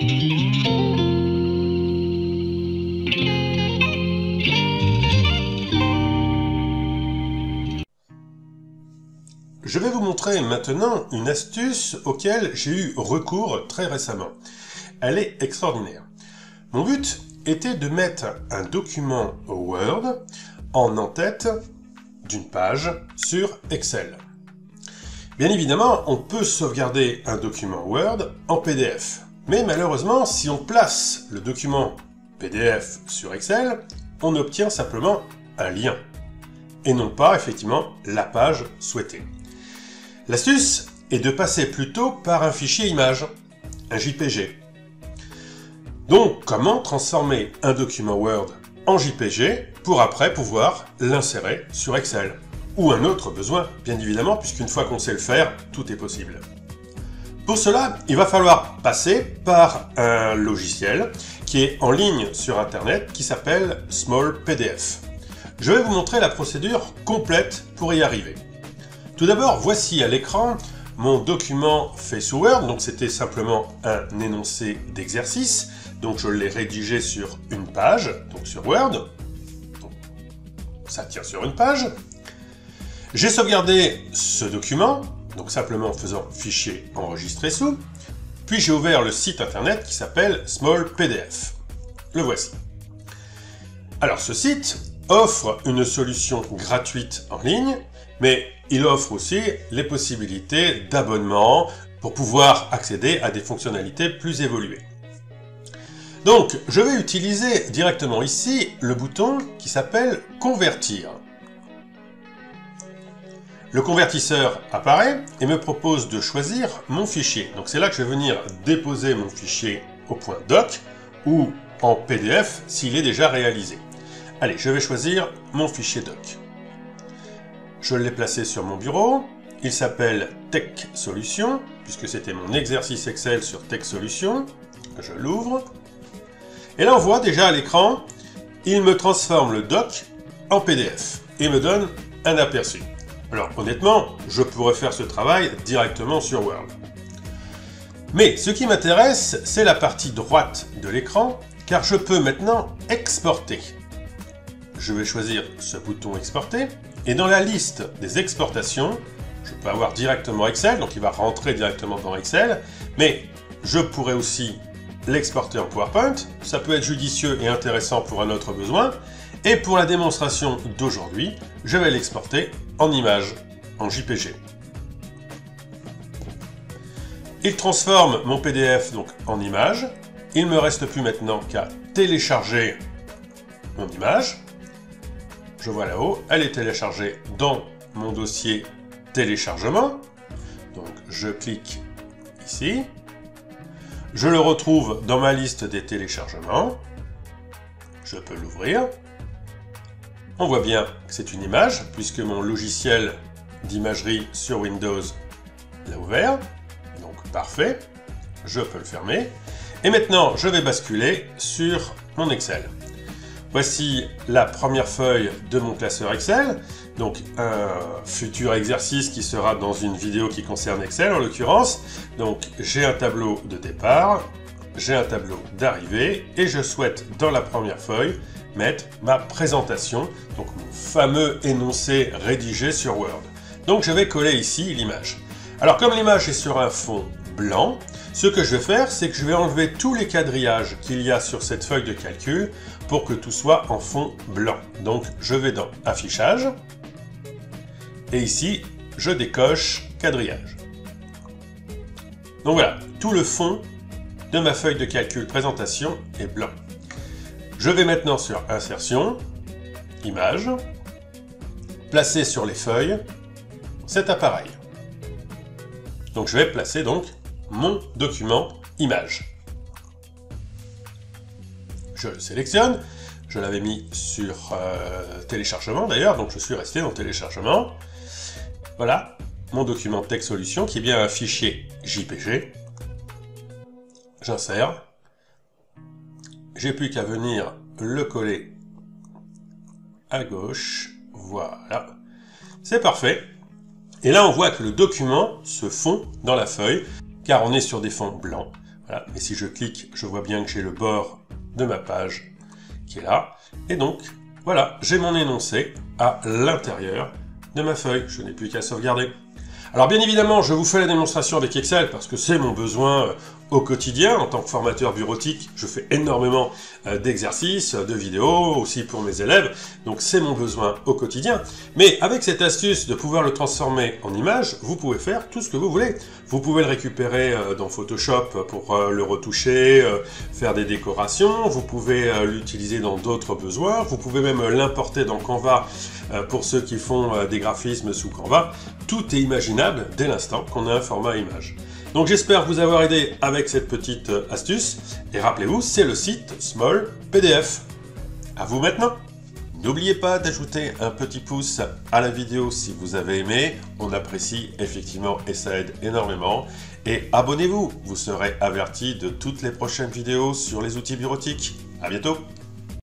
Je vais vous montrer maintenant une astuce auquel j'ai eu recours très récemment. Elle est extraordinaire. Mon but était de mettre un document Word en en-tête d'une page sur Excel. Bien évidemment, on peut sauvegarder un document Word en PDF. Mais malheureusement, si on place le document PDF sur Excel, on obtient simplement un lien, et non pas effectivement la page souhaitée. L'astuce est de passer plutôt par un fichier image, un JPG. Donc, comment transformer un document Word en JPG pour après pouvoir l'insérer sur Excel? Ou un autre besoin, bien évidemment, puisqu'une fois qu'on sait le faire, tout est possible. Pour cela, il va falloir passer par un logiciel qui est en ligne sur Internet qui s'appelle Small PDF. Je vais vous montrer la procédure complète pour y arriver. Tout d'abord, voici à l'écran mon document fait sous Word, donc c'était simplement un énoncé d'exercice, donc je l'ai rédigé sur une page, donc sur Word, donc ça tient sur une page. J'ai sauvegardé ce document, donc simplement en faisant fichier enregistré sous, puis j'ai ouvert le site internet qui s'appelle Small PDF. Le voici. Alors ce site offre une solution gratuite en ligne, mais il offre aussi les possibilités d'abonnement pour pouvoir accéder à des fonctionnalités plus évoluées. Donc, je vais utiliser directement ici le bouton qui s'appelle « Convertir ». Le convertisseur apparaît et me propose de choisir mon fichier. Donc c'est là que je vais venir déposer mon fichier au point doc ou en PDF s'il est déjà réalisé. Allez, je vais choisir mon fichier doc. Je l'ai placé sur mon bureau, il s'appelle Tech Solutions, puisque c'était mon exercice Excel sur Tech Solutions. Je l'ouvre, et là on voit déjà à l'écran, il me transforme le doc en PDF, et me donne un aperçu. Alors honnêtement, je pourrais faire ce travail directement sur Word. Mais ce qui m'intéresse, c'est la partie droite de l'écran, car je peux maintenant exporter. Je vais choisir ce bouton exporter, et dans la liste des exportations, je peux avoir directement Excel, donc il va rentrer directement dans Excel, mais je pourrais aussi l'exporter en PowerPoint, ça peut être judicieux et intéressant pour un autre besoin, et pour la démonstration d'aujourd'hui, je vais l'exporter en image, en JPG. Il transforme mon PDF donc en image, il ne me reste plus maintenant qu'à télécharger mon image. Je vois là-haut, elle est téléchargée dans mon dossier téléchargement. Donc je clique ici. Je le retrouve dans ma liste des téléchargements. Je peux l'ouvrir. On voit bien que c'est une image, puisque mon logiciel d'imagerie sur Windows l'a ouvert. Donc parfait. Je peux le fermer. Et maintenant, je vais basculer sur mon Excel. Voici la première feuille de mon classeur Excel, donc un futur exercice qui sera dans une vidéo qui concerne Excel en l'occurrence. Donc j'ai un tableau de départ, j'ai un tableau d'arrivée et je souhaite dans la première feuille mettre ma présentation, donc mon fameux énoncé rédigé sur Word. Donc je vais coller ici l'image. Alors comme l'image est sur un fond blanc, ce que je vais faire, c'est que je vais enlever tous les quadrillages qu'il y a sur cette feuille de calcul pour que tout soit en fond blanc. Donc je vais dans Affichage, et ici, je décoche quadrillage. Donc voilà, tout le fond de ma feuille de calcul présentation est blanc. Je vais maintenant sur Insertion, Image, placer sur les feuilles cet appareil. Donc je vais placer donc mon document image. Je le sélectionne, je l'avais mis sur téléchargement d'ailleurs, donc je suis resté dans téléchargement. Voilà, mon document Tech Solutions qui est bien un fichier JPG. J'insère. J'ai plus qu'à venir le coller à gauche. Voilà, c'est parfait. Et là on voit que le document se fond dans la feuille, car on est sur des fonds blancs. Voilà. Et si je clique, je vois bien que j'ai le bord de ma page qui est là. Et donc, voilà, j'ai mon énoncé à l'intérieur de ma feuille. Je n'ai plus qu'à sauvegarder. Alors bien évidemment, je vous fais la démonstration avec Excel parce que c'est mon besoin au quotidien. En tant que formateur bureautique, je fais énormément d'exercices, de vidéos, aussi pour mes élèves. Donc c'est mon besoin au quotidien. Mais avec cette astuce de pouvoir le transformer en image, vous pouvez faire tout ce que vous voulez. Vous pouvez le récupérer dans Photoshop pour le retoucher, faire des décorations. Vous pouvez l'utiliser dans d'autres besoins. Vous pouvez même l'importer dans Canva pour ceux qui font des graphismes sous Canva. Tout est imaginable dès l'instant qu'on a un format image. Donc j'espère vous avoir aidé avec cette petite astuce. Et rappelez-vous, c'est le site Small PDF. À vous maintenant. N'oubliez pas d'ajouter un petit pouce à la vidéo si vous avez aimé. On apprécie effectivement et ça aide énormément. Et abonnez-vous, vous serez averti de toutes les prochaines vidéos sur les outils bureautiques. À bientôt.